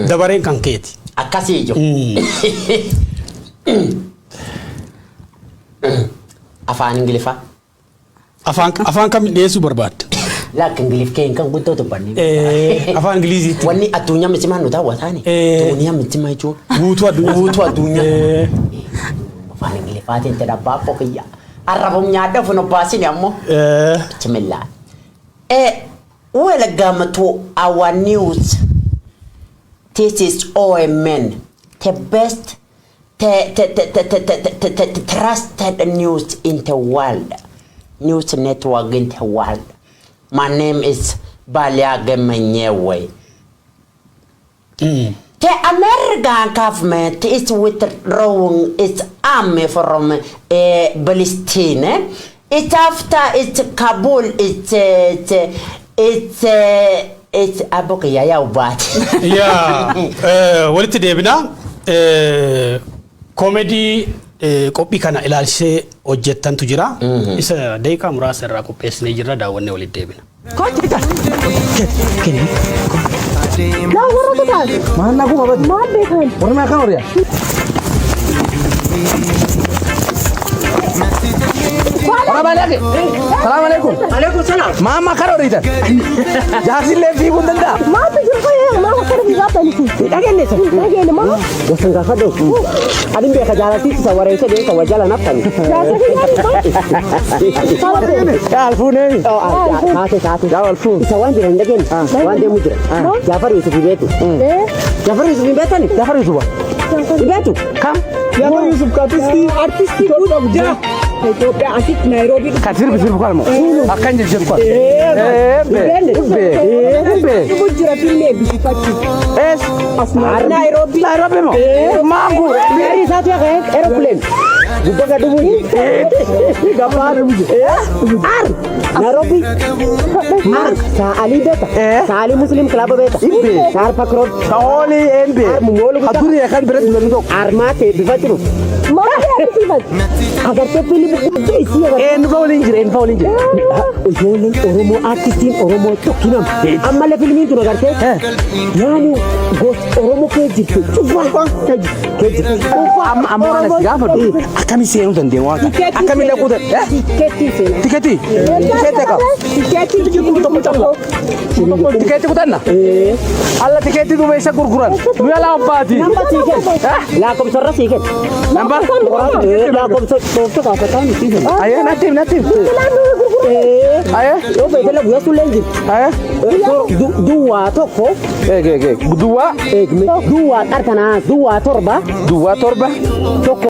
dabareen kan keeti. Akkasii jiru. Afaan Ingiliffaa. Afaan kam dhiyeessuu barbaadda? Laakka Ingiliff keen kan guddoo dubbanni. Afaan Ingiliziitti. Wanni addunyaa mitimaa nu daawwataani. Addunyaa mitimaa jechuun. Guutuu addunyaa. Afaan Ingiliffaatiin jedha baapho kiyya. Arrabum nyaadha ofin obbaasini ammoo. Bismillah. Welcome to our news. This is OMN, the best, the trusted news in the world, news network in the world. My name is Baliage Menyewe. The American government is withdrawing its army from Palestine. It's after it's Kabul. It's aboka ya ubat. Yeah. Walitti deebina comedy qophii kana ilaalsee hojjettantu jira. Isa daqiiqaa muraasa irraa qopheessinee jirra daawwannee walitti deebina. Mana aku apa? Mana kan? Orang nak kau dia? Orang mana lagi? Assalamualaikum. Waalaikumsalam. Mama karo rita. Jahasin levi pun tenda. Ma tujur kaya ma karo berapa ni? Lagi ni sah. Lagi ni ma. Dosen kau kado. Adin biar kajarati sawara itu dia kau jalan apa ni? Ya alfun ni. Oh, satu. Ya alfun. Sawan dia lagi. Sawan dia mudra. Jafar Yusuf itu. Jafar Yusuf itu ni. Jafar Yusuf. Itu. Kam. Jafar Yusuf artis itu dia. Ethiopia asik Nairobi. Kathir bisir bukan mo. Akan jadi bukan. Be. Ibu jira filme bisipati. Asmar Nairobi. Nairobi mo. Mangu. Dari satu ya kan aeroplane. Juga kadu bunyi. Gapar bunyi. Nairobi. Saali beta. Saali Muslim Club beta. Sar Pakro. Saoli MB. Mungolu. Aduri akan berat belum Armate bifatiru. Mana bisifat? Agar terpilih Enfoling. Ujolin Oromo artistin Oromo tokinam. Amma le film itu nagarte. Yani ghost Oromo keji. Coba keji. Amma orang siapa tu? Akami sih yang tadi wah. Akami nak udah. Tiketi kau. Tiketi kutan na. Allah tiketi tu biasa kurkuran. Dua apa sih? Lah kau sorra sih kan. Nampak? Lah kau sorra apa kan? Ayah natim. Ayah, yo betul lah buat sulengi. Ayah, dua toko. Dua. Dua tarkana, dua torba. Toko.